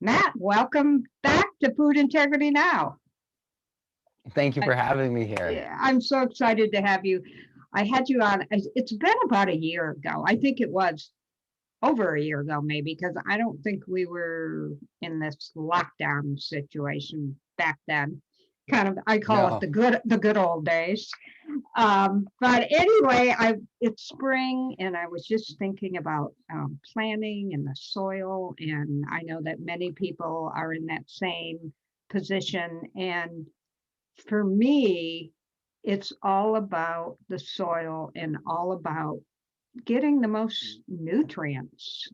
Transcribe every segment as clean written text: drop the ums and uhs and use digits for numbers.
Matt, welcome back to Food Integrity Now. Thank you I, for having me here. I'm so excited to have you. I had you on, it's been about a year ago. I think it was over a year ago, maybe, because I don't think we were in this lockdown situation back then. Kind of, I call it No. the good old days. But anyway, it's spring, and I was just thinking about planting and the soil, and I know that many people are in that same position. And for me, it's all about the soil and all about getting the most nutrients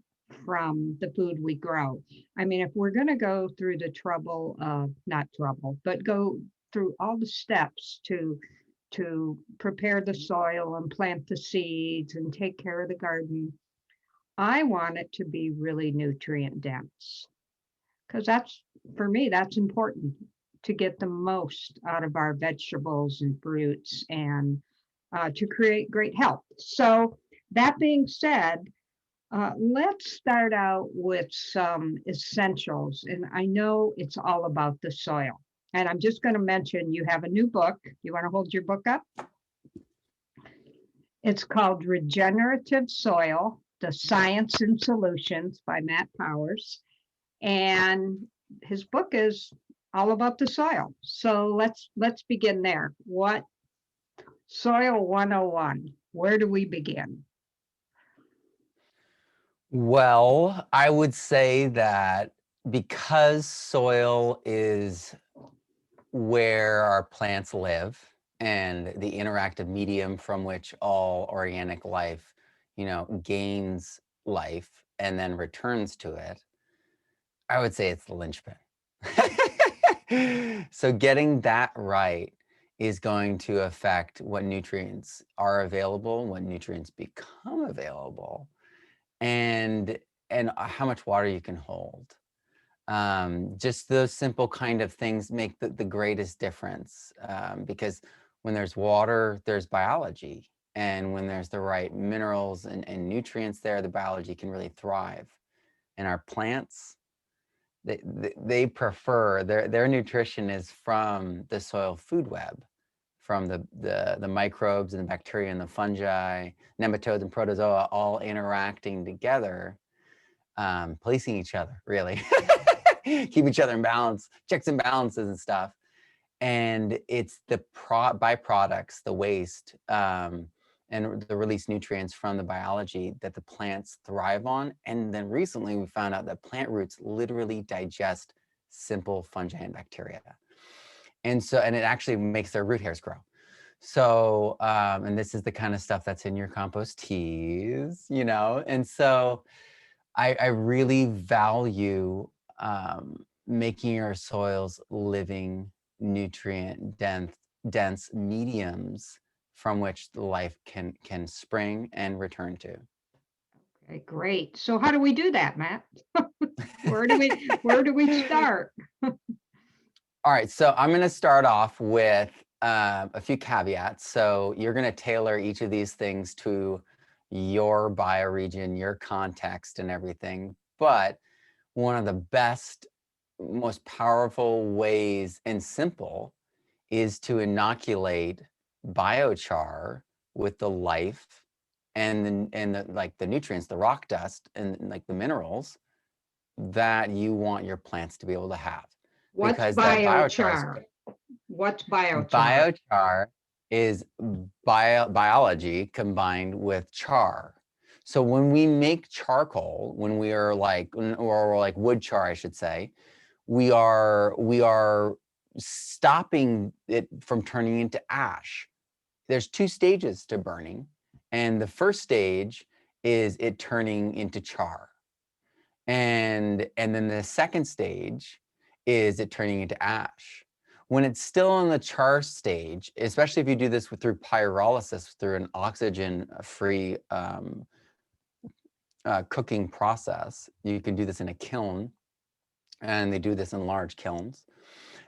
from the food we grow. I mean, if we're going to go through the trouble of, not trouble, but go through all the steps to prepare the soil and plant the seeds and take care of the garden, I want it to be really nutrient dense, because that's, for me, that's important to get the most out of our vegetables and fruits, and to create great health. So that being said, let's start out with some essentials. And I know it's all about the soil. And I'm just going to mention you have a new book. You want to hold your book up? It's called Regenerative Soil, The Science and Solutions by Matt Powers. And his book is all about the soil. So let's begin there. What Soil 101, where do we begin? Well, I would say that because soil is where our plants live and the interactive medium from which all organic life, gains life and then returns to it, I would say it's the linchpin. So getting that right is going to affect what nutrients are available, what nutrients become available, and how much water you can hold. Just those simple kind of things make the greatest difference, because when there's water, there's biology. And when there's the right minerals and nutrients there, the biology can really thrive. And our plants, they prefer, their nutrition is from the soil food web, from the microbes and the bacteria and the fungi, nematodes and protozoa all interacting together, policing each other, really. Keep each other in balance, checks and balances and stuff. And it's the byproducts, the waste, and the released nutrients from the biology that the plants thrive on. And then recently we found out that plant roots literally digest simple fungi and bacteria. And it actually makes their root hairs grow. So, and this is the kind of stuff that's in your compost teas, and so I really value making your soils living, nutrient dense mediums from which the life can spring and return to. Okay, great. So how do we do that, Matt? where do we start? All right, so I'm going to start off with a few caveats. So you're going to tailor each of these things to your bioregion, your context, and everything. But one of the best, most powerful ways, and simple, is to inoculate biochar with the life and the nutrients, the rock dust and like the minerals that you want your plants to be able to have. What's Because that biochar? What's biochar? biochar is biology combined with char. So when we make charcoal, when we are or like wood char, I should say, we are stopping it from turning into ash. There's two stages to burning, and the first stage is it turning into char, and then the second stage is it turning into ash. When it's still in the char stage, especially if you do this through pyrolysis, through an oxygen-free cooking process, you can do this in a kiln, and they do this in large kilns.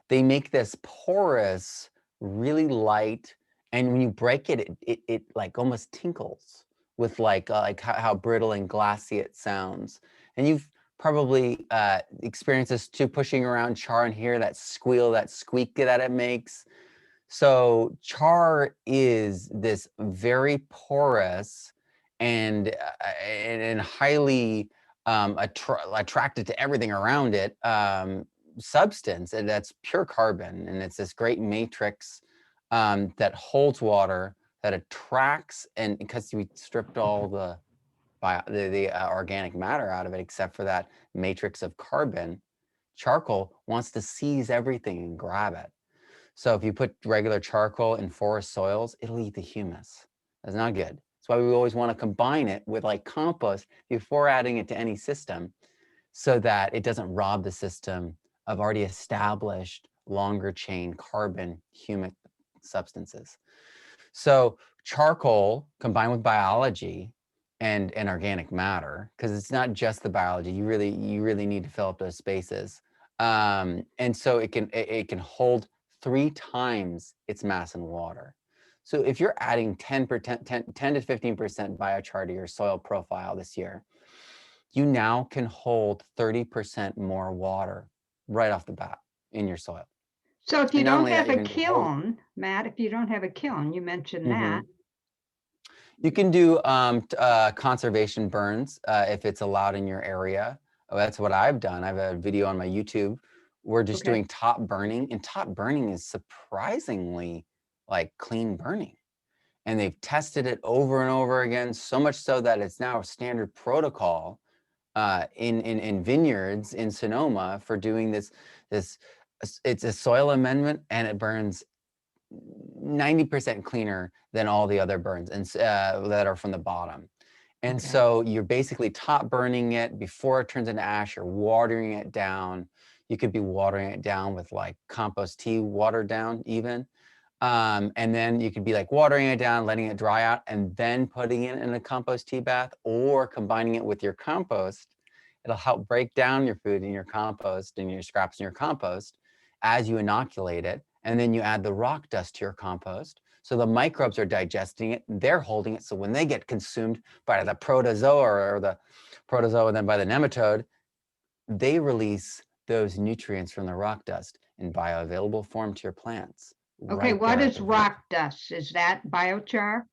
They make this porous, really light, and when you break it, it like almost tinkles with like how brittle and glassy it sounds. And you've probably experiences too, pushing around char and hear that squeal, that squeak that it makes. So char is this very porous and highly attracted to everything around it substance, and that's pure carbon, and it's this great matrix that holds water, that attracts, and because we stripped all the organic matter out of it except for that matrix of carbon, charcoal wants to seize everything and grab it. So if you put regular charcoal in forest soils, it'll eat the humus. That's not good. That's why we always want to combine it with like compost before adding it to any system, so that it doesn't rob the system of already established longer chain carbon humic substances. So charcoal combined with biology and organic matter, because it's not just the biology, you really need to fill up those spaces. And so it can hold 3 times its mass in water. So if you're adding 10 to 15% biochar to your soil profile this year, you now can hold 30% more water right off the bat in your soil. So if you And not don't only that, have you're a going to be holding. kiln, Matt, if you don't have a kiln, you mentioned that. Mhm. You can do conservation burns if it's allowed in your area. Oh, that's what I've done. I have a video on my YouTube. We're just Okay. doing top burning, and top burning is surprisingly like clean burning. And they've tested it over and over again, so much so that it's now a standard protocol in vineyards in Sonoma for doing this. It's a soil amendment, and it burns 90% cleaner than all the other burns and that are from the bottom. And Okay. so you're basically top burning it before it turns into ash. You're watering it down. You could be watering it down with like compost tea watered down even. And then you could be like watering it down, letting it dry out, and then putting it in a compost tea bath or combining it with your compost. It'll help break down your food in your compost and your scraps in your compost as you inoculate it. And then you add the rock dust to your compost. So the microbes are digesting it, they're holding it. So when they get consumed by the protozoa or the protozoa and then by the nematode, they release those nutrients from the rock dust in bioavailable form to your plants. Okay, Right what there at is the root. rock dust? Is that biochar?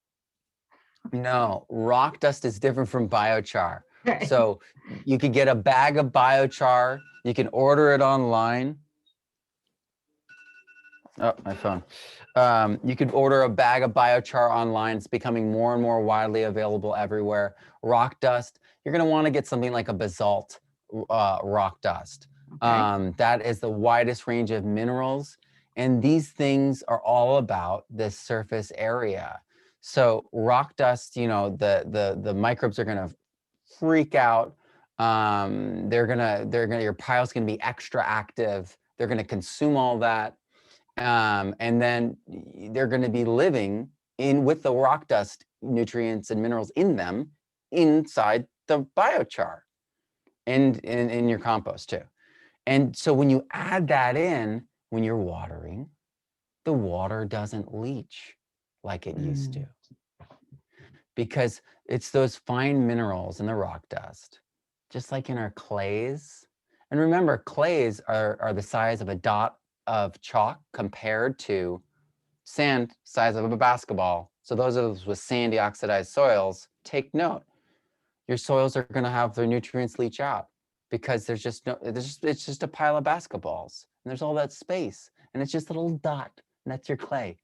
No, rock dust is different from biochar. Okay. So you could get a bag of biochar. You can order it online. Oh, my phone. You could order a bag of biochar online. It's becoming more and more widely available everywhere. Rock dust, you're going to want to get something like a basalt rock dust. Okay. That is the widest range of minerals. And these things are all about this surface area. So rock dust, the microbes are going to freak out. Your pile's going to be extra active. They're going to consume all that. And then they're going to be living in with the rock dust nutrients and minerals in them inside the biochar and in your compost too. And so when you add that in, when you're watering, the water doesn't leach like it used to, because it's those fine minerals in the rock dust, just like in our clays. And remember, clays are the size of a dot of chalk compared to sand size of a basketball. So those of us with sandy oxidized soils, take note. Your soils are going to have their nutrients leach out because it's just a pile of basketballs. And there's all that space. And it's just a little dot. And that's your clay.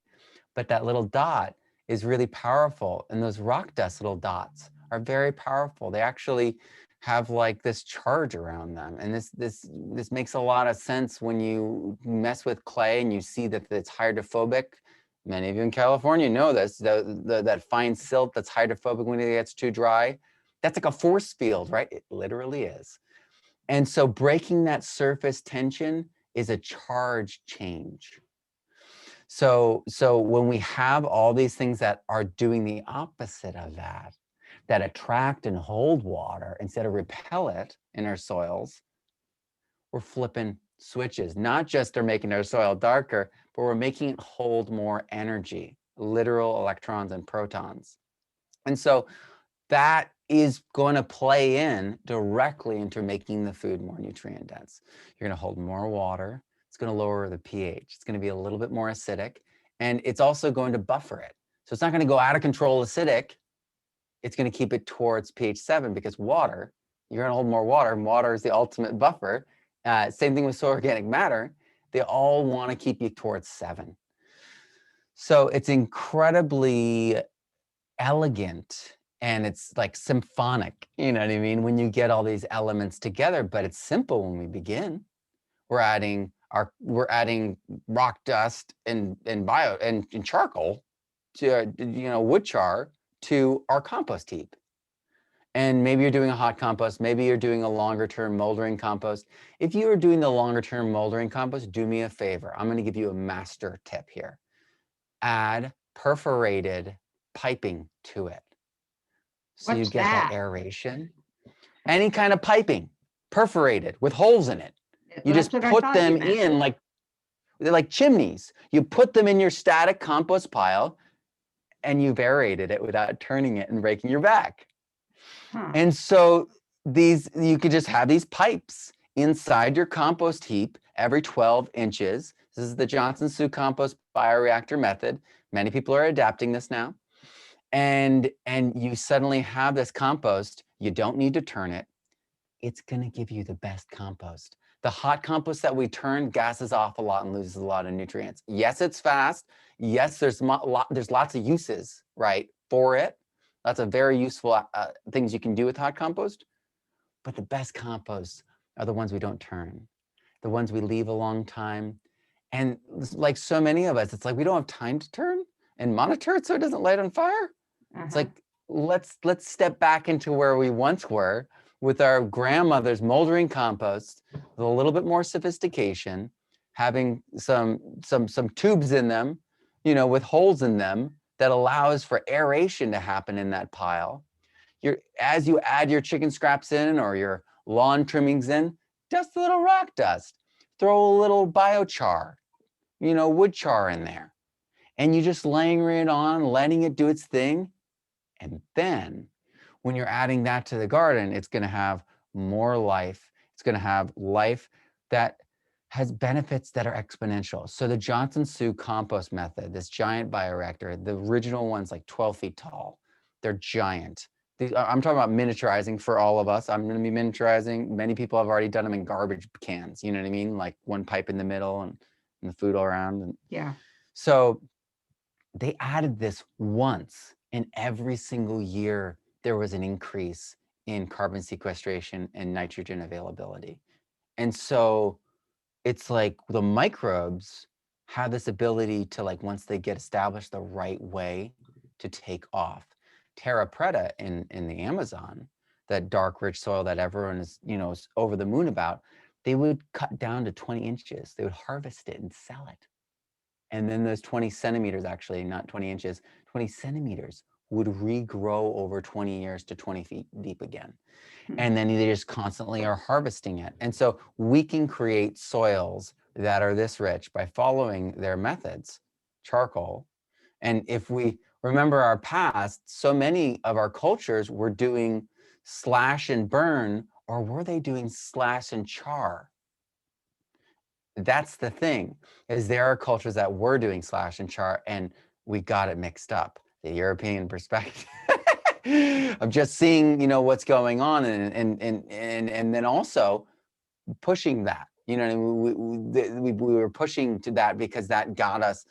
But that little dot is really powerful. And those rock dust little dots are very powerful. They actually have like this charge around them. And this makes a lot of sense when you mess with clay and you see that it's hydrophobic. Many of you in California know this, that fine silt that's hydrophobic when it gets too dry. That's like a force field, right? It literally is. And so breaking that surface tension is a charge change. So when we have all these things that are doing the opposite of that, that attract and hold water instead of repel it in our soils, we're flipping switches. Not just are making our soil darker, but we're making it hold more energy, literal electrons and protons. And so that is going to play in directly into making the food more nutrient dense. You're going to hold more water. It's going to lower the pH. It's going to be a little bit more acidic, and it's also going to buffer it. So it's not going to go out of control acidic. It's going to keep it towards pH 7, because water, you're going to hold more water, and water is the ultimate buffer. Same thing with soil organic matter. They all want to keep you towards 7. So it's incredibly elegant, and it's like symphonic, you know what I mean, when you get all these elements together. But it's simple when we begin. We're adding rock dust and charcoal to, wood char to our compost heap. And maybe you're doing a hot compost, maybe you're doing a longer term moldering compost. If you are doing the longer term moldering compost, do me a favor. I'm going to give you a master tip here. Add perforated piping to it. So you get that aeration. Any kind of piping, perforated with holes in it. You just put them in like, they're like chimneys. You put them in your static compost pile, and you've aerated it without turning it and breaking your back. And so you could just have these pipes inside your compost heap every 12 inches. This is the Johnson-Sioux compost bioreactor method. Many people are adapting this now. And you suddenly have this compost. You don't need to turn it. It's going to give you the best compost. The hot compost that we turn gases off a lot and loses a lot of nutrients. Yes, it's fast. Yes, there's lots of uses, right, for it. Lots of very useful things you can do with hot compost. But the best composts are the ones we don't turn, the ones we leave a long time. And like so many of us, it's like we don't have time to turn and monitor it so it doesn't light on fire. It's like, let's step back into where we once were with our grandmother's moldering compost with a little bit more sophistication, having some tubes in them, with holes in them that allows for aeration to happen in that pile. As you add your chicken scraps in or your lawn trimmings in, dust a little rock dust, throw a little biochar, wood char in there, and you just layering it on, letting it do its thing. And then when you're adding that to the garden, it's going to have more life. It's going to have life that has benefits that are exponential. So the Johnson-Sioux compost method, this giant bioreactor, the original one's like 12 feet tall. They're giant. I'm talking about miniaturizing for all of us. I'm going to be miniaturizing. Many people have already done them in garbage cans. You know what I mean? Like one pipe in the middle and the food all around. And yeah. So they added this once, and every single year there was an increase in carbon sequestration and nitrogen availability. And so it's like the microbes have this ability to, like, once they get established the right way, to take off. Terra preta in the Amazon, that dark, rich soil that everyone is, is over the moon about, they would cut down to 20 inches. They would harvest it and sell it. And then those 20 centimeters, actually, not 20 inches, 20 centimeters would regrow over 20 years to 20 feet deep again. And then they just constantly are harvesting it. And so we can create soils that are this rich by following their methods, charcoal. And if we remember our past, so many of our cultures were doing slash and burn, or were they doing slash and char? That's the thing, is there are cultures that were doing slash and char, and we got it mixed up. The European perspective of just seeing, what's going on, and then also pushing that. You know what I mean? We were pushing to that because that got us,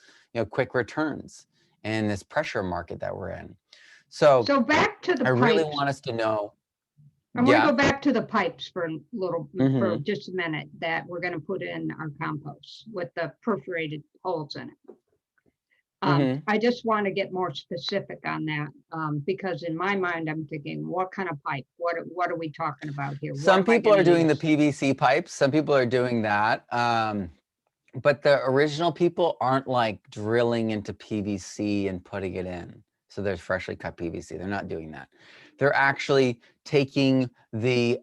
quick returns in this pressure market that we're in. So back to the I really pipes. want us to know. I want to go back to the pipes for a little, for just a minute, that we're going to put in our compost with the perforated holes in it. I just want to get more specific on that, because in my mind, I'm thinking, what kind of pipe? What are we talking about here? Some people are doing the PVC pipes. Some people are doing that. But the original people aren't like drilling into PVC and putting it in. So there's freshly cut PVC. They're not doing that. They're actually taking the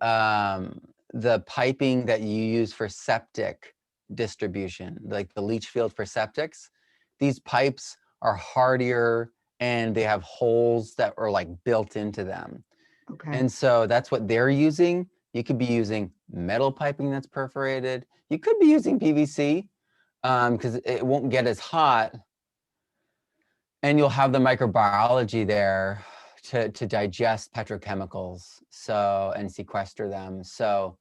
piping that you use for septic distribution, like the leach field for septics. These pipes are hardier and they have holes that are like built into them. Okay. And so that's what they're using. You could be using metal piping that's perforated. You could be using PVC because it won't get as hot, and you'll have the microbiology there to digest petrochemicals and sequester them. So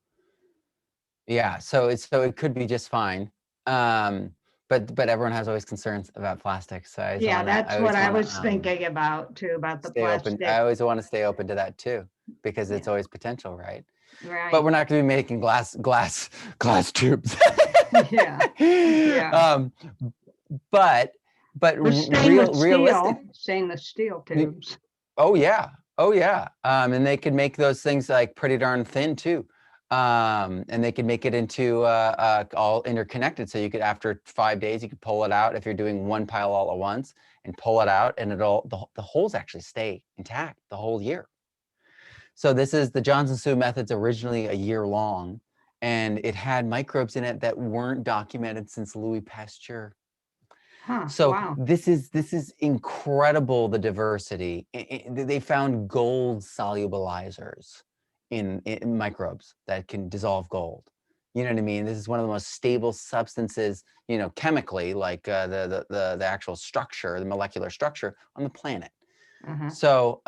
yeah, so it could be just fine. But everyone has always concerns about plastics. So Yeah, I that's what always I want was to thinking about too, about the stay open. I plastic. always want to stay open to that too, because Yeah, it's always potential, right? But right. we're not going to be making glass tubes. Yeah, yeah. um, but With realistic. stainless steel tubes. Oh yeah, oh yeah. And they could make those things like pretty darn thin too. And they could make it into all interconnected. So you could, after 5 days, you could pull it out if you're doing one pile all at once, and pull it out, and the holes actually stay intact the whole year. So this is the Johnson-Sioux method's originally a year long, and it had microbes in it that weren't documented since Louis Pasteur. Huh, So wow. this is incredible, the diversity. They found gold solubilizers in microbes that can dissolve gold. You know what I mean? This is one of the most stable substances, chemically, like the actual structure, the molecular structure on the planet. Uh-huh. So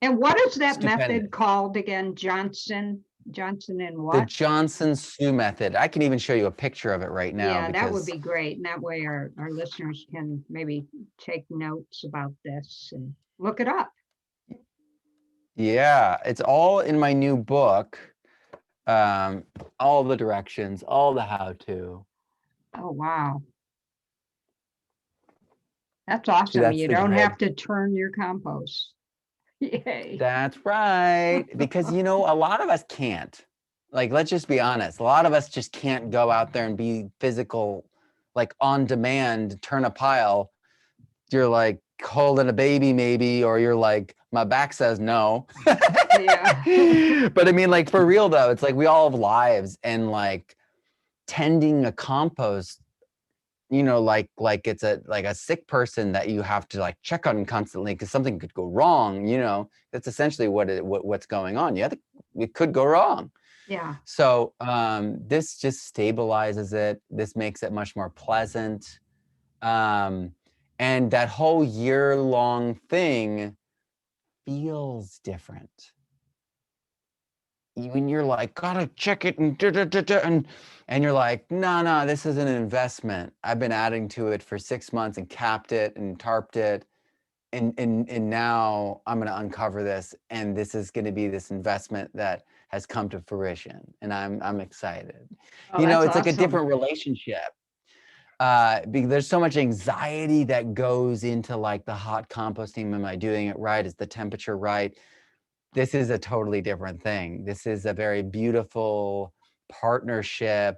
And what is that method stupendous. called again? Johnson and The what? Johnson-Sioux method. I can even show you a picture of it right now Yeah, that would because be great. And that way our listeners can maybe take notes about this and look it up. yeah, it's all in my new book. All the directions, all the how-to. Oh, wow. That's See, awesome. that's You the don't grid. have to turn your compost. Yay. That's right. Because a lot of us can't. Like, let's just be honest. A lot of us just can't go out there and be physical, like on demand, turn a pile. You're like holding a baby maybe, or you're like, my back says no. Yeah. But I mean, like, for real though, it's like we all have lives, and like tending a compost, like it's a sick person that you have to like check on constantly because something could go wrong. That's essentially what's going on. It could go wrong. Yeah. So this just stabilizes it. This makes it much more pleasant. And that whole year-long thing feels different. When you're like, gotta check it and and you're like, no, this is an investment. I've been adding to it for 6 months and capped it and tarped it. And now I'm gonna uncover this, and this is gonna be this investment that has come to fruition. And I'm excited. Oh, that's It's like a awesome. different relationship. Because there's so much anxiety that goes into like the hot composting. Am I doing it right? Is the temperature right? This is a totally different thing. This is a very beautiful partnership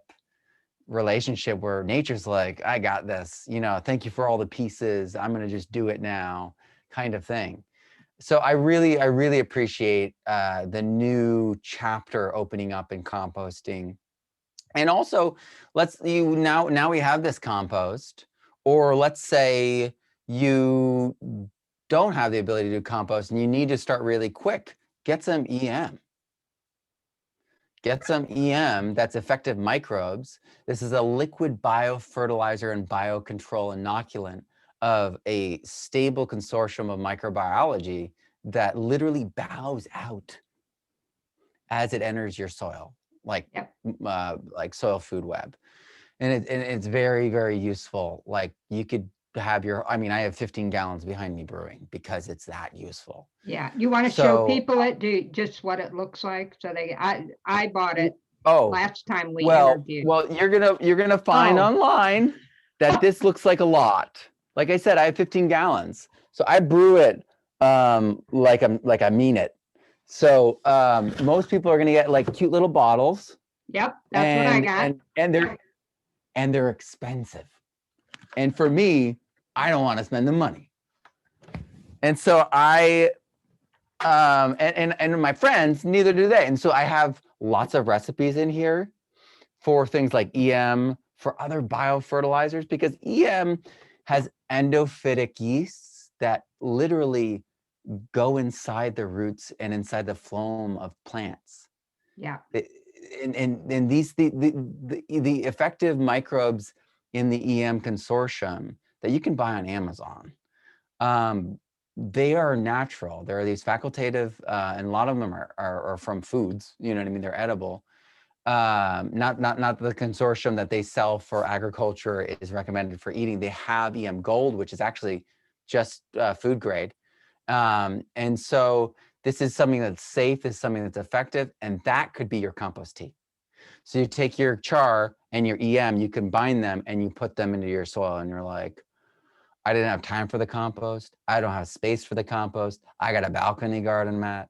relationship where nature's like, I got this, thank you for all the pieces. I'm going to just do it now, kind of thing. So I really appreciate the new chapter opening up in composting. And also, now we have this compost, or let's say you don't have the ability to do compost and you need to start really quick. Get some EM. Get some EM that's effective microbes. This is a liquid biofertilizer and biocontrol inoculant of a stable consortium of microbiology that literally bows out as it enters your soil, like Yep. soil food web. And it's very, very useful. Like, you could have I have 15 gallons behind me brewing because it's that useful. Yeah. You want to show So, people just what it looks like? So I bought it oh, last time we well, interviewed. you're gonna find Oh, online that this looks like a lot. Like I said, I have 15 gallons, so I brew it like I mean it. So most people are gonna get like cute little bottles, yep. That's what I and got. and and they're expensive. And for me, I don't want to spend the money. And so and my friends, neither do they. And so I have lots of recipes in here for things like EM, for other biofertilizers, because EM has endophytic yeasts that literally go inside the roots and inside the phloem of plants. Yeah. And these the effective microbes in the EM consortium that you can buy on Amazon, they are natural. There are these facultative, and a lot of them are from foods. You know what I mean? They're edible. Not the consortium that they sell for agriculture is recommended for eating. They have EM Gold, which is actually just food grade. And so this is something that's safe, is something that's effective, and that could be your compost tea. So you take your char and your EM, you combine them and you put them into your soil, and you're like, I didn't have time for the compost. I don't have space for the compost. I got a balcony garden mat.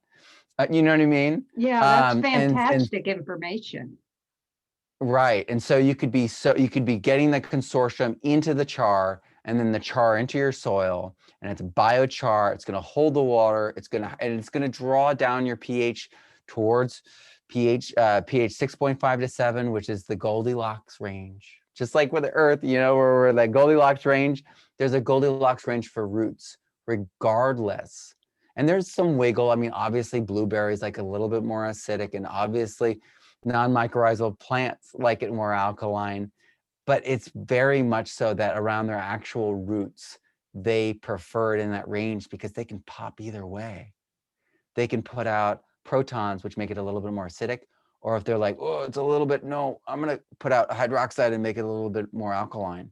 You know what I mean? Yeah, that's And fantastic information. right. And so you could be getting the consortium into the char, and then the char into your soil, and it's a biochar. It's going to hold the water. It's going to draw down your pH towards pH 6.5 to 7, which is the Goldilocks range. Just like with the earth, you know, where we're that Goldilocks range, there's a Goldilocks range for roots, regardless. And there's some wiggle. I mean, obviously blueberries like a little bit more acidic, and obviously non-mycorrhizal plants like it more alkaline, but it's very much so that around their actual roots, they prefer it in that range because they can pop either way. They can put out protons, which make it a little bit more acidic, or if they're like, oh, it's a little bit, no, I'm going to put out hydroxide and make it a little bit more alkaline.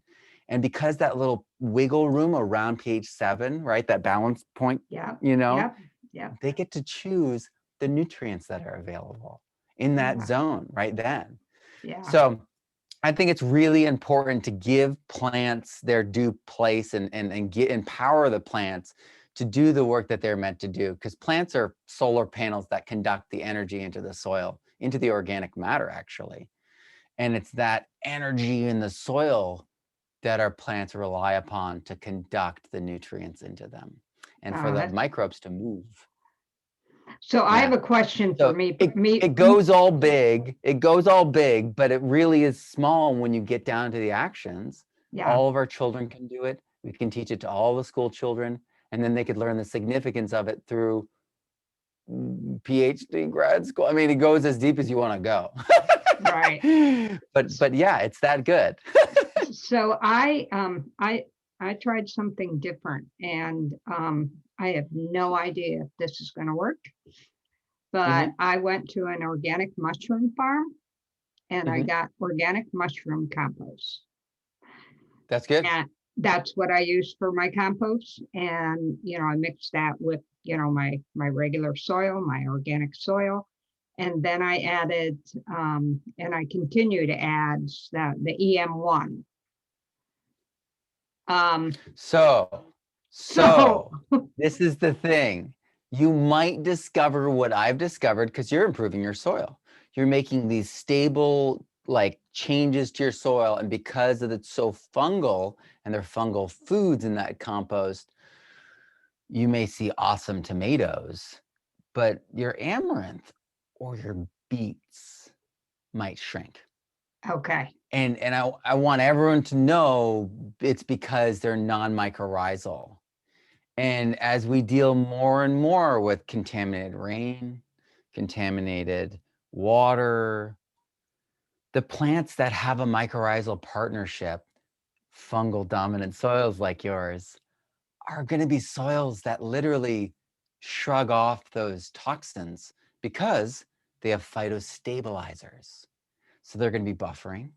And because that little wiggle room around pH 7, right, that balance point, Yeah. you know, Yeah. Yeah. they get to choose the nutrients that are available in that zone right then. Yeah. So I think it's really important to give plants their due place and empower the plants to do the work that they're meant to do, because plants are solar panels that conduct the energy into the soil, into the organic matter, actually. And it's that energy in the soil that our plants rely upon to conduct the nutrients into them and for the microbes to move. So I have a question for me. It goes all big. It goes all big, but it really is small when you get down to the actions. Yeah. All of our children can do it. We can teach it to all the school children, and then they could learn the significance of it through PhD grad school. I mean, it goes as deep as you want to go. Right. But yeah, it's that good. So I tried something different, and I have no idea if this is going to work. But I went to an organic mushroom farm, and I got organic mushroom compost. That's good. And that's what I use for my compost. And, you know, I mixed that with, you know, my regular soil, my organic soil. And then I added, and I continue to add the EM1. So this is the thing. You might discover what I've discovered because you're improving your soil. You're making these stable like changes to your soil, and because of it's so fungal and there are fungal foods in that compost, you may see awesome tomatoes, but your amaranth or your beets might shrink. Okay. And I want everyone to know it's because they're non-mycorrhizal. And as we deal more and more with contaminated rain, contaminated water, the plants that have a mycorrhizal partnership, fungal dominant soils like yours, are going to be soils that literally shrug off those toxins because they have phytostabilizers. So they're going to be buffering,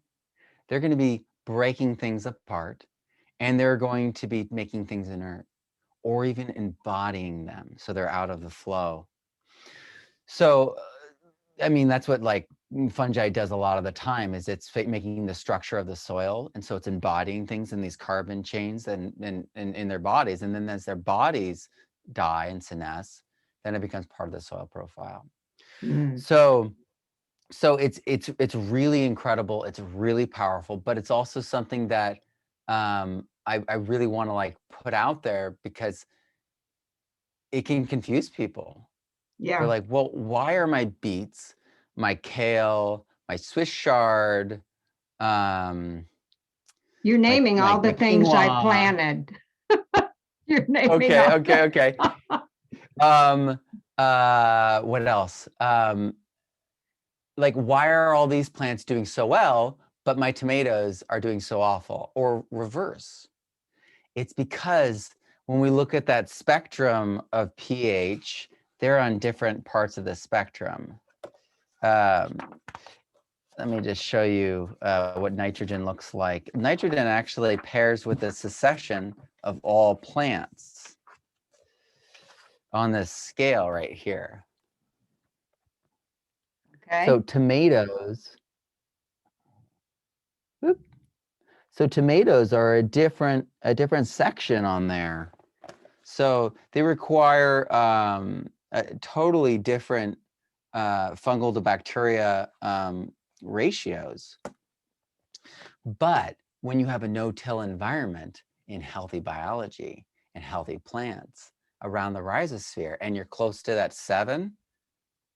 they're going to be breaking things apart, and they're going to be making things inert or even embodying them so they're out of the flow. So, I mean, that's what like fungi does a lot of the time, is it's making the structure of the soil. And so it's embodying things in these carbon chains and in their bodies. And then as their bodies die and senesce, then it becomes part of the soil profile. So it's really incredible. It's really powerful, but it's also something that I really want to like put out there because it can confuse people. Yeah. They're like, well, why are my beets, my kale, my Swiss chard, you're naming all the things I quinoa. planted. You're naming Okay. What else? Like, why are all these plants doing so well, but my tomatoes are doing so awful? Or reverse. It's because when we look at that spectrum of pH, they're on different parts of the spectrum. Let me just show you what nitrogen looks like. Nitrogen actually pairs with the succession of all plants on this scale right here. Okay. So tomatoes, whoop, so tomatoes are a different section on there. So they require totally different fungal to bacteria ratios. But when you have a no-till environment in healthy biology and healthy plants around the rhizosphere, and you're close to that 7,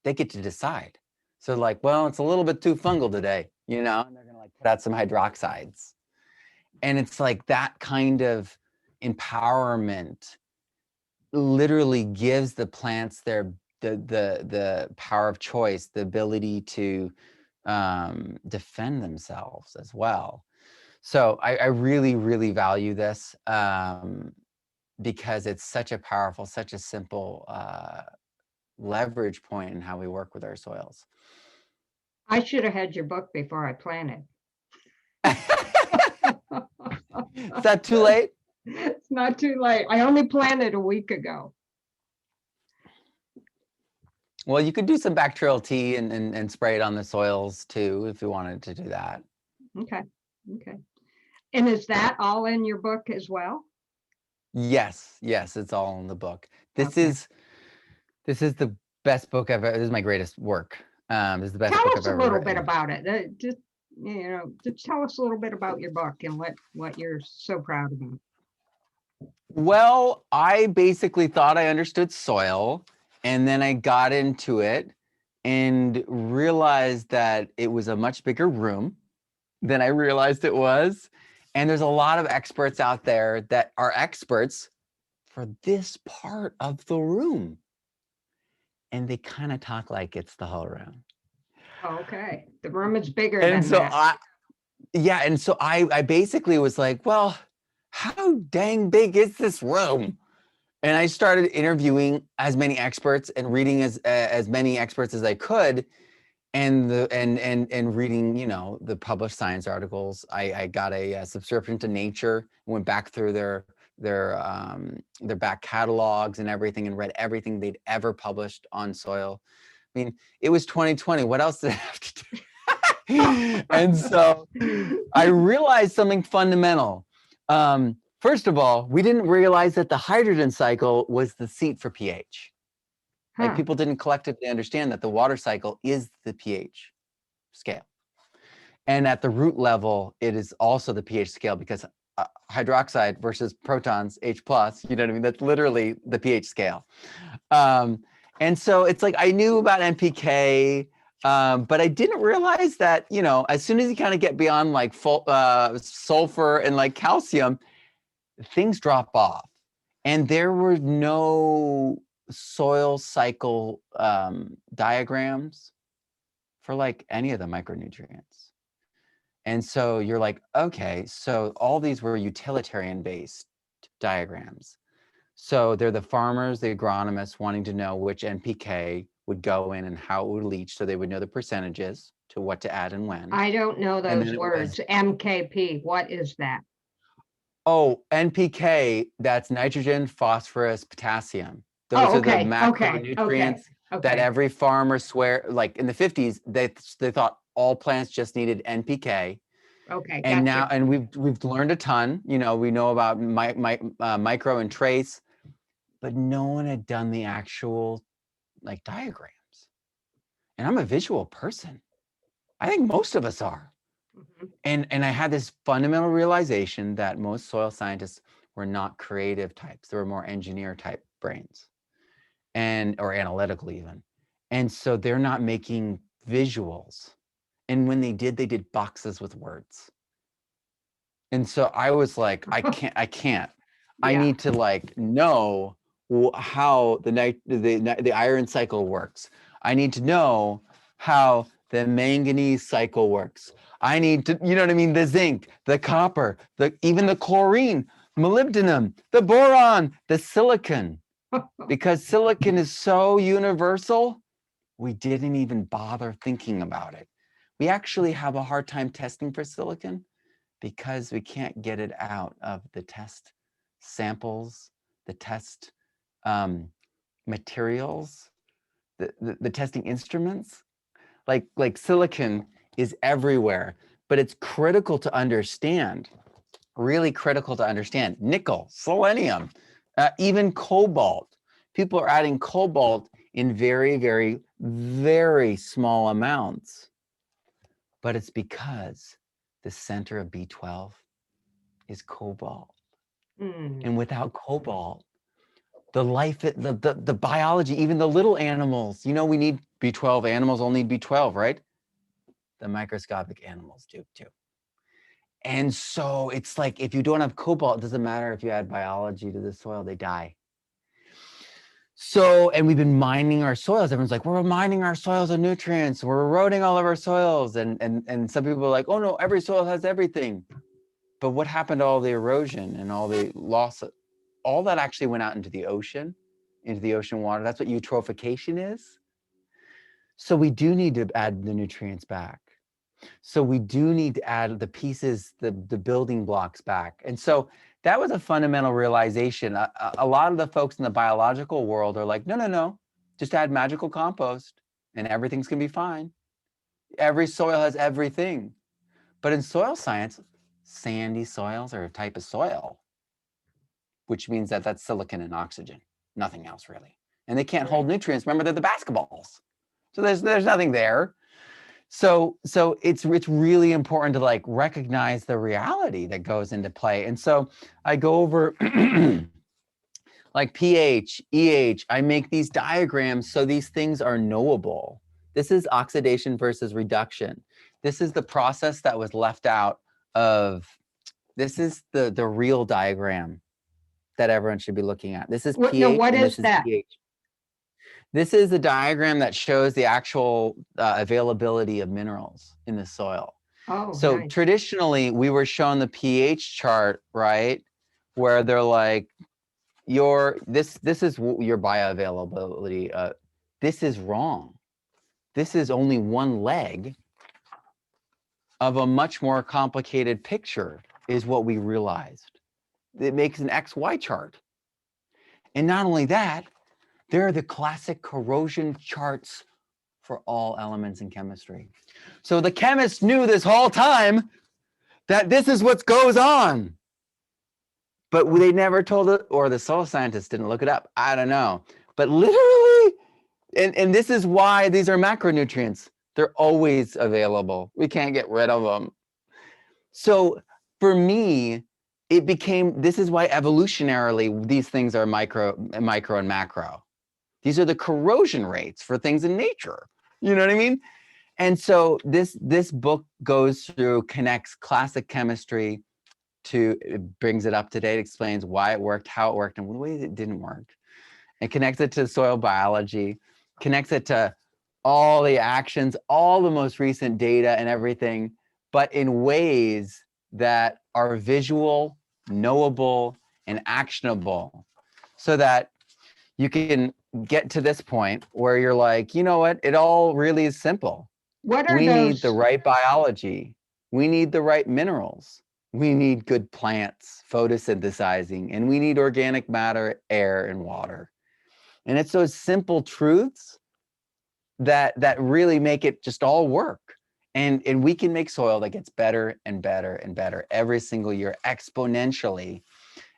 they get to decide. So like, well, it's a little bit too fungal today, you know, and they're gonna like put out some hydroxides. And it's like that kind of empowerment literally gives the plants the power of choice, the ability to defend themselves as well. So I really, really value this because it's such a powerful, such a simple leverage point in how we work with our soils. I should have had your book before I planted. Is that too late? It's not too late. I only planted a week ago. Well, you could do some bacterial tea and spray it on the soils too, if you wanted to do that. Okay. Okay. And is that all in your book as well? Yes, it's all in the book. This Okay. is the best book I've ever. This is my greatest work. This is the best Tell book us I've a ever little written. bit about it. Just tell us a little bit about your book and what you're so proud about. Well, I basically thought I understood soil, and then I got into it and realized that it was a much bigger room than I realized it was. And there's a lot of experts out there that are experts for this part of the room. And they kind of talk like it's the whole room. Okay. The room is bigger And than so that. I basically was like, well, how dang big is this room? And I started interviewing as many experts and reading as many experts as I could, and reading, you know, the published science articles. I got a subscription to Nature, went back through their back catalogs and everything, and read everything they'd ever published on soil. I mean, it was 2020. What else did I have to do? And so I realized something fundamental. First of all, we didn't realize that the hydrogen cycle was the seat for pH. Like Huh. people didn't collectively understand that the water cycle is the pH scale. And at the root level, it is also the pH scale because hydroxide versus protons, H plus, you know what I mean? That's literally the pH scale. And so it's like I knew about NPK, but I didn't realize that, you know, as soon as you kind of get beyond like sulfur and like calcium, things drop off. And there were no soil cycle diagrams for like any of the micronutrients. And so you're like, okay, so all these were utilitarian based diagrams. So they're the farmers, the agronomists wanting to know which NPK would go in and how it would leach, so they would know the percentages to what to add and when. I don't know And those then it words. was, MKP. What is that? oh, NPK, that's nitrogen, phosphorus, potassium. Those Oh, are the okay. macronutrients that every farmer swear, like in the 50s, they thought all plants just needed NPK. Okay. And Gotcha. now, and we've learned a ton. You know, we know about micro and trace, but no one had done the actual like diagrams. And I'm a visual person. I think most of us are. Mhm. And I had this fundamental realization that most soil scientists were not creative types. They were more engineer type brains, and or analytical even. And so they're not making visuals. And when they did boxes with words. And so I was like, I can't. I Yeah. need to like know how the iron cycle works. I need to know how the manganese cycle works. I need to, you know what I mean? The zinc, the copper, even the chlorine, molybdenum, the boron, the silicon. Because silicon is so universal, we didn't even bother thinking about it. We actually have a hard time testing for silicon because we can't get it out of the test samples, the test materials, the testing instruments. Like silicon is everywhere, but it's critical to understand, really critical to understand. Nickel, selenium, even cobalt. People are adding cobalt in very, very, very small amounts, but it's because the center of B12 is cobalt. And without cobalt, the life, the biology, even the little animals, you know, we need B12. Animals all need B12, right? The microscopic animals do too. And so it's like, if you don't have cobalt, it doesn't matter if you add biology to the soil, they die. So, and we've been mining our soils. Everyone's like, we're mining our soils of nutrients. We're eroding all of our soils. And some people are like, oh no, every soil has everything. But what happened to all the erosion and all the loss? All that actually went out into the ocean water. That's what eutrophication is. So we do need to add the nutrients back. So we do need to add the pieces, the building blocks back. And so that was a fundamental realization. A lot of the folks in the biological world are like, no, just add magical compost and everything's gonna be fine. Every soil has everything. But in soil science, sandy soils are a type of soil, which means that that's silicon and oxygen, nothing else really. And they can't hold nutrients. Remember, they're the basketballs. So there's nothing there. So it's really important to like recognize the reality that goes into play. And so I go over like pH, EH, I make these diagrams so these things are knowable. This is oxidation versus reduction. This is the process that was left out of, this is the real diagram that everyone should be looking at. This is pH what and is this is that? EH. This is a diagram that shows the actual availability of minerals in the soil. Oh, So nice. traditionally, we were shown the pH chart, right? Where they're like, this is your bioavailability. This is wrong. This is only one leg of a much more complicated picture, is what we realized. It makes an XY chart. And not only that, there are the classic corrosion charts for all elements in chemistry. So the chemists knew this whole time that this is what goes on. But they never told it, or the soil scientists didn't look it up. I don't know. But literally, and this is why these are macronutrients. They're always available. We can't get rid of them. So for me, it became, this is why evolutionarily these things are micro and macro. These are the corrosion rates for things in nature. You know what I mean? And so this book goes through, connects classic chemistry to, it brings it up to date, explains why it worked, how it worked, and the ways it didn't work. It connects it to soil biology, connects it to all the actions, all the most recent data and everything, but in ways that are visual, knowable, and actionable, so that you can get to this point where you're like, you know what, it all really is simple. What are We need the those? right biology. We need the right minerals. We need good plants photosynthesizing, and we need organic matter, air, and water. And it's those simple truths that really make it just all work. And we can make soil that gets better and better and better every single year exponentially.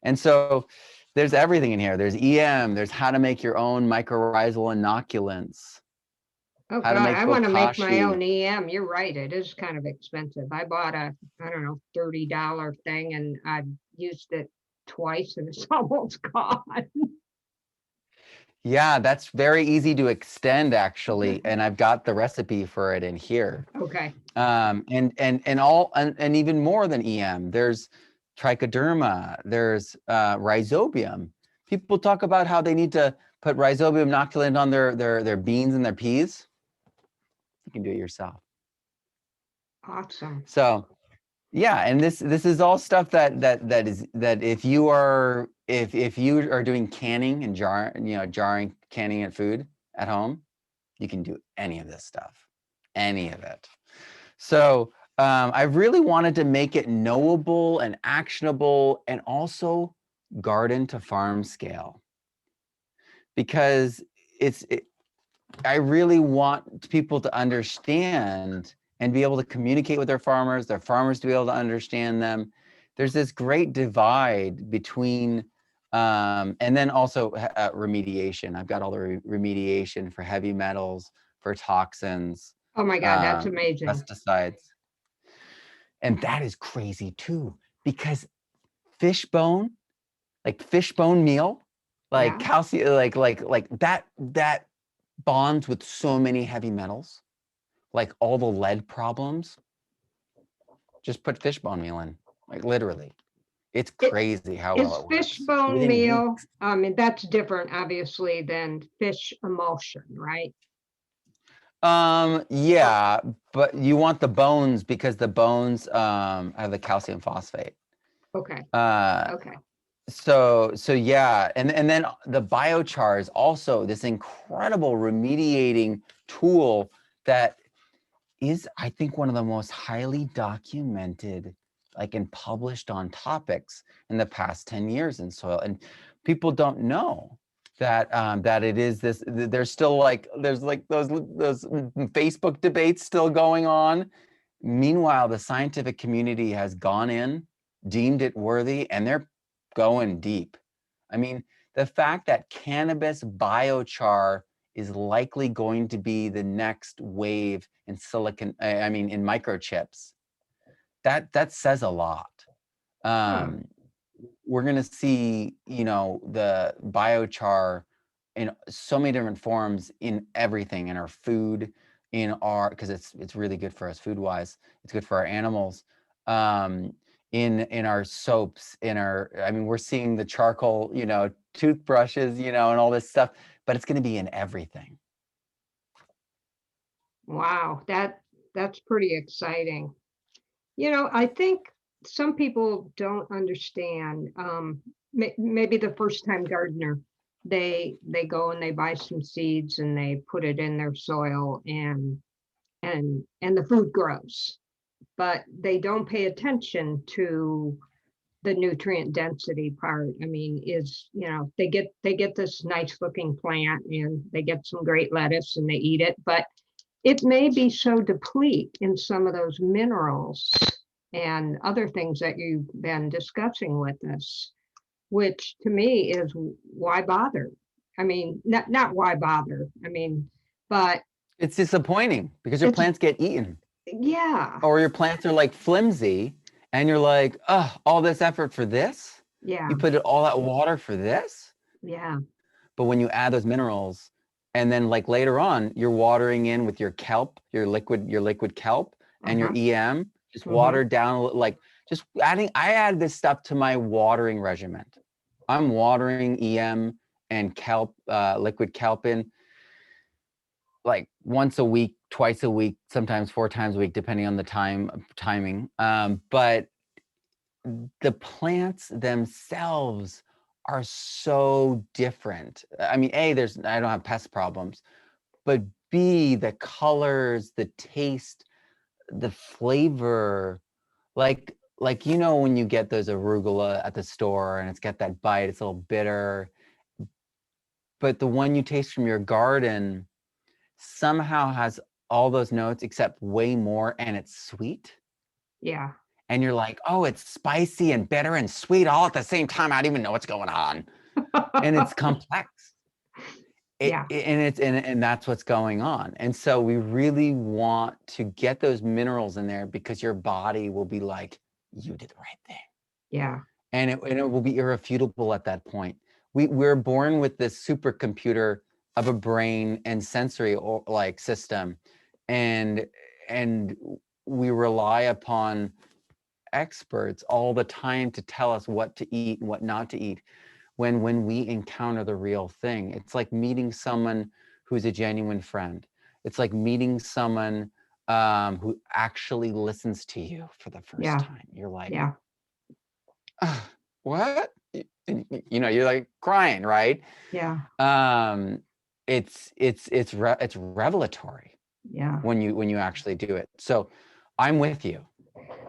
And so there's everything in here. There's EM, there's how to make your own mycorrhizal inoculants, Oh how to God, make I want to make my bokashi. own EM. You're right. It is kind of expensive. I bought a, I don't know, $30 thing and I've used it twice and it's almost gone. Yeah, that's very easy to extend actually. And I've got the recipe for it in here. Okay. And even more than EM, there's trichoderma, there's rhizobium. People talk about how they need to put rhizobium inoculant on their beans and their peas. You can do it yourself. Awesome. So yeah, and this is all stuff that if you are doing canning and jarring canning at food at home, you can do any of this stuff, any of it. So I really wanted to make it knowable and actionable, and also garden to farm scale, because I really want people to understand and be able to communicate with their farmers to be able to understand them. There's this great divide between, and then also remediation. I've got all the remediation for heavy metals, for toxins, Oh my God, that's amazing. pesticides. And that is crazy too, because fishbone, like fishbone meal, like Yeah. calcium, like that bonds with so many heavy metals, like all the lead problems. Just put fishbone meal in, like literally. It's crazy how well Is it works fishbone within meal, weeks. I mean, that's different, obviously, than fish emulsion, right? Or- Yeah, but you want the bones because the bones have the calcium phosphate. Okay, Uh, okay. so yeah, and then the biochar is also this incredible remediating tool that is, I think, one of the most highly documented, like, and published on topics in the past 10 years in soil. And people don't know that that it is this. There's still like there's like those Facebook debates still going on. Meanwhile, the scientific community has gone in, deemed it worthy, and they're going deep. I mean, the fact that cannabis biochar is likely going to be the next wave in silicon, I mean, in microchips, that says a lot. Hmm. We're going to see, the biochar in so many different forms in everything, in our food, in our, because it's really good for us food wise. It's good for our animals. In our soaps, I mean, we're seeing the charcoal, toothbrushes, and all this stuff, but it's going to be in everything. Wow, that's pretty exciting. I think some people don't understand. Maybe the first time gardener, they go and they buy some seeds and they put it in their soil, and the food grows, but they don't pay attention to the nutrient density part. I mean, they get this nice looking plant and they get some great lettuce and they eat it, but it may be so deplete in some of those minerals and other things that you've been discussing with us, which to me is why bother? I mean, not why bother. I mean, but It's disappointing because your it's plants get eaten, yeah, or your plants are like flimsy, and you're like, oh, all this effort for this? yeah, You put all that water for this? yeah. But when you add those minerals, and then like later on, you're watering in with your kelp, your liquid kelp, and your Uh-huh. EM, just Hmm. watered down, like just adding. I add this stuff to my watering regimen. I'm watering EM and kelp, liquid kelp in like once a week, twice a week, sometimes 4 times a week, depending on the timing. But the plants themselves are so different. I mean, I don't have pest problems, but B, the colors, the taste, the flavor, like when you get those arugula at the store and it's got that bite, it's a little bitter, but the one you taste from your garden somehow has all those notes except way more, and it's sweet. Yeah. And you're like, oh, it's spicy and bitter and sweet all at the same time. I don't even know what's going on. And it's complex. Yeah. And that's what's going on. And so we really want to get those minerals in there, because your body will be like, you did the right thing. Yeah. And it will be irrefutable at that point. We're born with this supercomputer of a brain and sensory like system, and we rely upon experts all the time to tell us what to eat and what not to eat. when we encounter the real thing. It's like meeting someone who's a genuine friend. It's like meeting someone who actually listens to you for the first Yeah. time. You're like, Yeah. what? You know, you're like crying, right? Yeah. It's revelatory Yeah. when you actually do it. So I'm with you.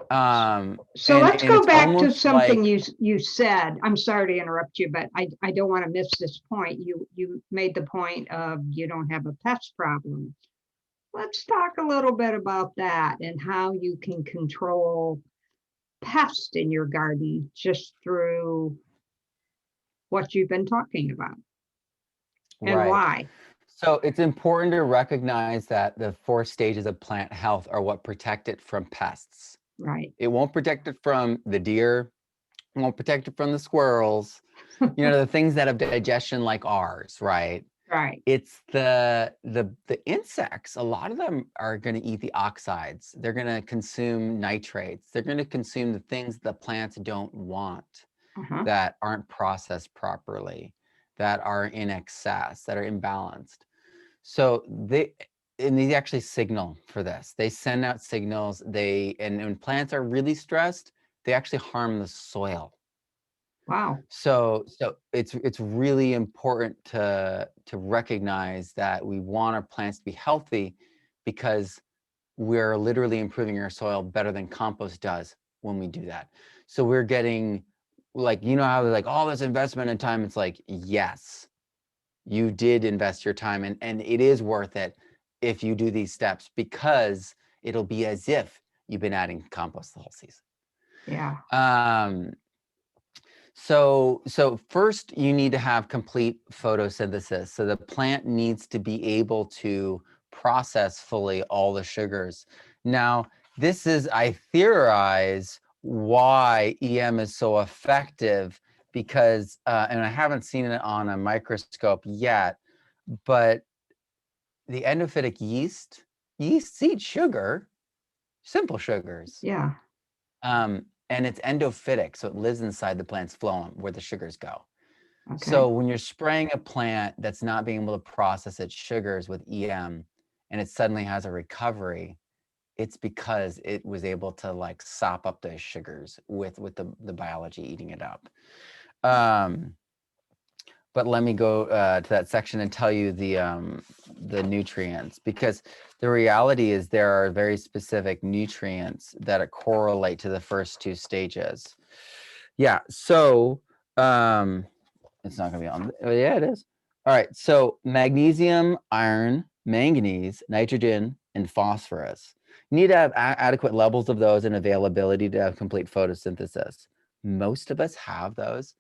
So let's And go it's back to almost something like, you said. I'm sorry to interrupt you, but I don't want to miss this point. You made the point of you don't have a pest problem. Let's talk a little bit about that and how you can control pests in your garden just through what you've been talking about and right. why. So it's important to recognize that the 4 stages of plant health are what protect it from pests. Right. It won't protect it from the deer, it won't protect it from the squirrels, you know, the things that have digestion like ours, right? Right. It's the insects. A lot of them are going to eat the oxides. They're going to consume nitrates. They're going to consume the things the plants don't want, Uh-huh. that aren't processed properly, that are in excess, that are imbalanced. So they actually signal for this. They send out signals. And when plants are really stressed, they actually harm the soil. Wow. So it's really important to recognize that we want our plants to be healthy, because we're literally improving our soil better than compost does when we do that. So we're getting, like, you know how they're like, all this investment in time. It's like, yes, you did invest your time, and it is worth it if you do these steps, because it'll be as if you've been adding compost the whole season. Yeah. So first you need to have complete photosynthesis. So the plant needs to be able to process fully all the sugars. Now, this is, I theorize, why EM is so effective, because, and I haven't seen it on a microscope yet, but the endophytic yeast eat sugar, simple sugars. Yeah. And it's endophytic, so it lives inside the plant's phloem where the sugars go. Okay. So when you're spraying a plant that's not being able to process its sugars with EM, and it suddenly has a recovery, it's because it was able to like sop up those sugars with the biology eating it up. But let me go to that section and tell you the nutrients, because the reality is there are very specific nutrients that correlate to the first 2 stages. Yeah, so it's not going to be on. Oh, yeah, it is. All right, so magnesium, iron, manganese, nitrogen, and phosphorus. You need to have adequate levels of those and availability to have complete photosynthesis. Most of us have those,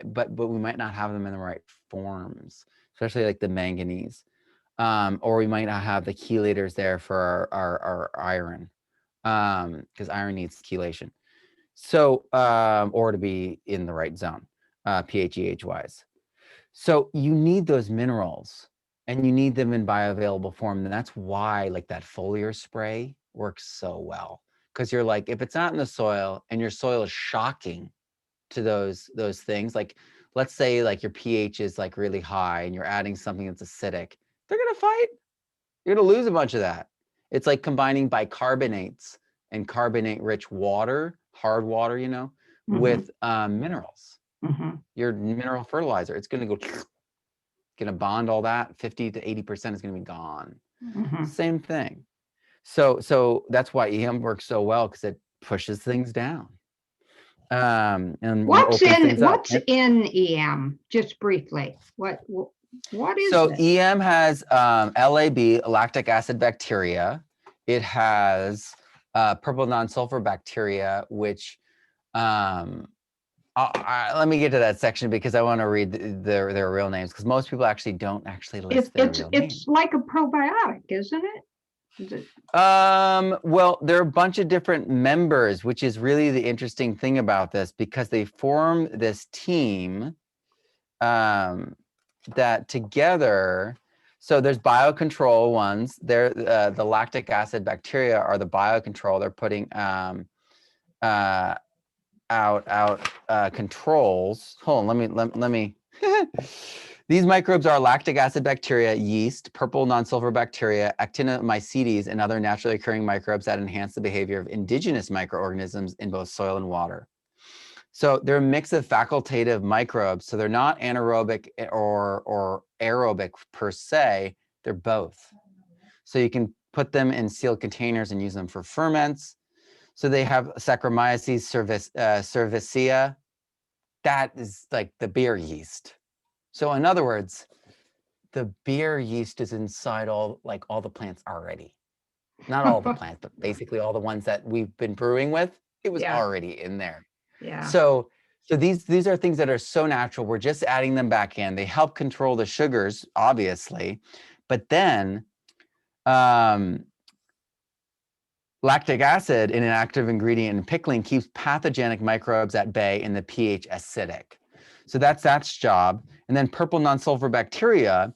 but we might not have them in the right forms, especially like the manganese. Or we might not have the chelators there for our iron, because iron needs chelation. So, or to be in the right zone, pH, EH wise. So you need those minerals, and you need them in bioavailable form. And that's why like that foliar spray works so well. Because you're like, if it's not in the soil and your soil is shocking to those things, like let's say like your pH is like really high and you're adding something that's acidic, they're gonna fight. You're gonna lose a bunch of that. It's like combining bicarbonates and carbonate-rich water, hard water, you know, Mm-hmm. with minerals. Mm-hmm. Your mineral fertilizer, it's gonna go, gonna bond all that. 50 to 80% is gonna be gone. Mm-hmm. Same thing. So that's why EM works so well, because it pushes things down, and opens things up. What's in EM? Just briefly. What is So it? EM has LAB, lactic acid bacteria. It has purple non-sulfur bacteria, which let me get to that section, because I want to read their real names, because most people actually don't actually list their real names. It's like a probiotic, isn't it? Is it? Well, there are a bunch of different members, which is really the interesting thing about this, because they form this team that together. So there's biocontrol ones. They're the lactic acid bacteria are the biocontrol. They're putting controls. Hold on, let me. These microbes are lactic acid bacteria, yeast, purple non-sulfur bacteria, actinomycetes, and other naturally occurring microbes that enhance the behavior of indigenous microorganisms in both soil and water. So they're a mix of facultative microbes. So they're not anaerobic or aerobic per se. They're both. So you can put them in sealed containers and use them for ferments. So they have Saccharomyces cerevisiae. That is like the beer yeast. So in other words, the beer yeast is inside all the plants already. Not all the plants, but basically all the ones that we've been brewing with, it was already in there. Yeah. So these are things that are so natural. We're just adding them back in. They help control the sugars, obviously, but then lactic acid, in an active ingredient in pickling, keeps pathogenic microbes at bay and the pH acidic. So that's job. And then purple non-sulfur bacteria,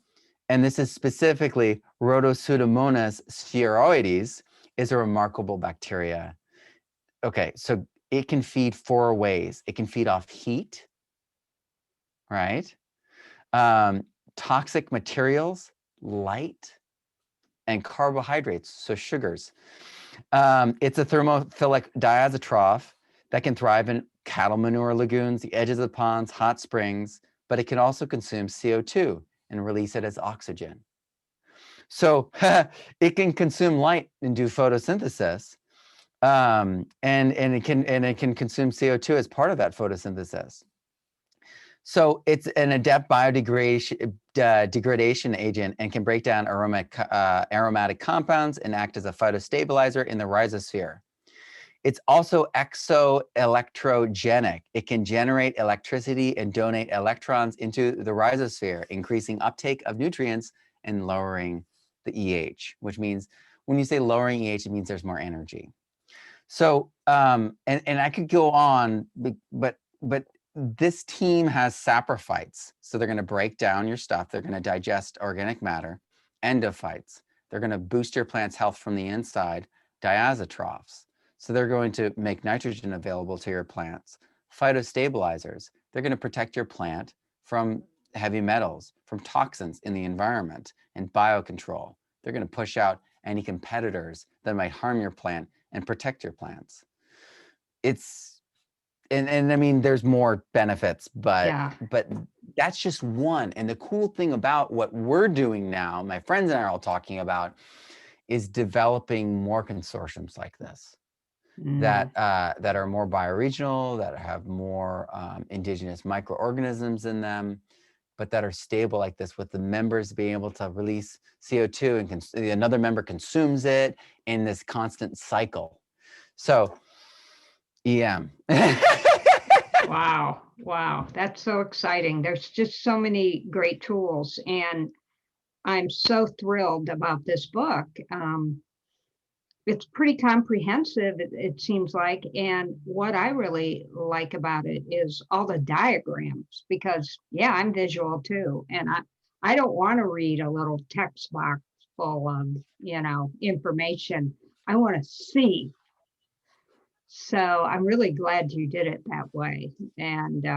and this is specifically Rhodosudomonas spheroides, is a remarkable bacteria. Okay, so it can feed 4 ways. It can feed off heat, right? Toxic materials, light, and carbohydrates, so sugars. It's a thermophilic diazotroph that can thrive in cattle manure lagoons, the edges of ponds, hot springs, but it can also consume CO2 and release it as oxygen. So it can consume light and do photosynthesis, and it can consume CO2 as part of that photosynthesis. So it's an adept degradation agent and can break down aromatic compounds and act as a phytostabilizer in the rhizosphere. It's also exoelectrogenic. It can generate electricity and donate electrons into the rhizosphere, increasing uptake of nutrients and lowering the EH, which means when you say lowering EH, it means there's more energy. So, and I could go on, but this team has saprophytes. So they're going to break down your stuff. They're going to digest organic matter. Endophytes. They're going to boost your plant's health from the inside. Diazotrophs. So they're going to make nitrogen available to your plants. Phytostabilizers. They're going to protect your plant from heavy metals, from toxins in the environment, and biocontrol. They're going to push out any competitors that might harm your plant and protect your plants. And I mean, there's more benefits, but that's just one. And the cool thing about what we're doing now, my friends and I are all talking about, is developing more consortiums like this that are more bioregional, that have more indigenous microorganisms in them, but that are stable like this, with the members being able to release CO2 and another member consumes it in this constant cycle. So, EM. Wow. That's so exciting. There's just so many great tools, and I'm so thrilled about this book. It's pretty comprehensive, it seems like. And what I really like about it is all the diagrams, because I'm visual too. And I don't want to read a little text box full of, information. I want to see. So I'm really glad you did it that way. And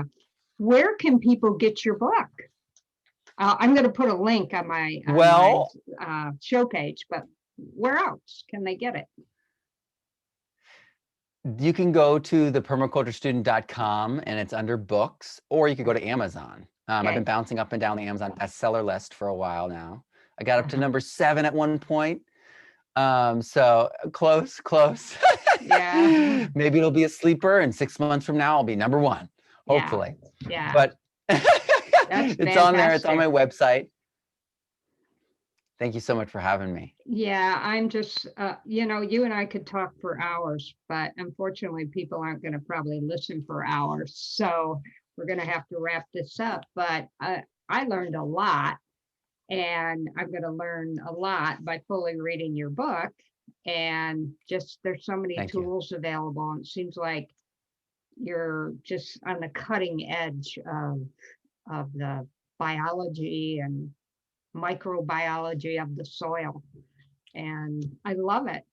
where can people get your book? I'm going to put a link on my show page, but where else can they get it? You can go to thepermaculturestudent.com and it's under books, or you could go to Amazon. I've been bouncing up and down the Amazon bestseller list for a while now. I got up to number 7 at one point. So close. Yeah. Maybe it'll be a sleeper, and 6 months from now I'll be number 1, hopefully. Yeah. But That's it's on there. It's on my website. Thank you so much for having me. Yeah, I'm just, you and I could talk for hours, but unfortunately people aren't going to probably listen for hours. So we're going to have to wrap this up. But I learned a lot, and I'm going to learn a lot by fully reading your book. And just, there's so many tools available. And it seems like you're just on the cutting edge of the biology and microbiology of the soil. And I love it.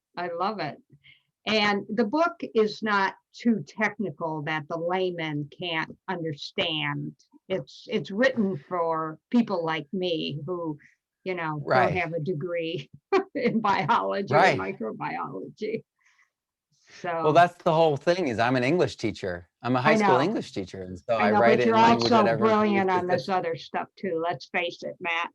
And the book is not too technical that the layman can't understand. It's written for people like me who, don't Right. have a degree in biology or Right. microbiology. Well, So that's the whole thing is I'm an English teacher. I'm a high I school know, English teacher. And so I I know, write but it you're in language that also everyone can brilliant on understand. this other stuff too. Let's face it, Matt.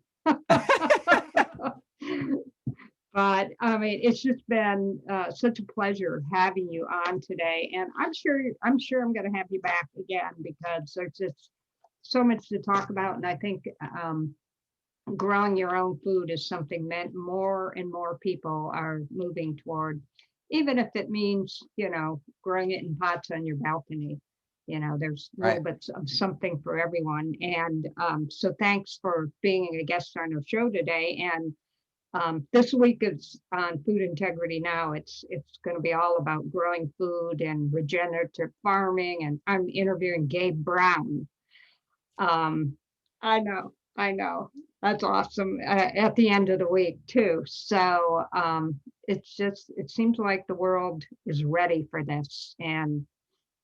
But I mean, it's just been such a pleasure having you on today, and I'm going to have you back again because there's just so much to talk about, and I think growing your own food is something that more and more people are moving toward, even if it means growing it in pots on your balcony. There's little Right. bits of something for everyone, and so thanks for being a guest on our show today. And this week is on Food Integrity Now. It's going to be all about growing food and regenerative farming, and I'm interviewing Gabe Brown. I know, that's awesome. At the end of the week too. So it seems like the world is ready for this, and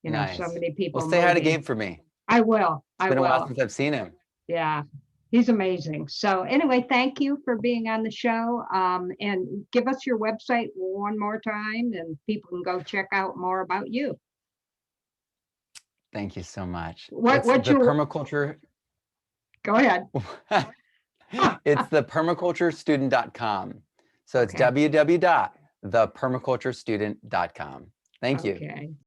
so Nice. many Well, people say hi to moving. Gabe for me. I will. It's I been a while will. since I've seen him. Yeah, he's amazing. So anyway, thank you for being on the show. And give us your website one more time, and people can go check out more about you. Thank you so much. What It's what's the your permaculture. Go ahead. It's the permaculturestudent.com. So it's Okay. www.thepermaculturestudent.com. Thank you. Okay.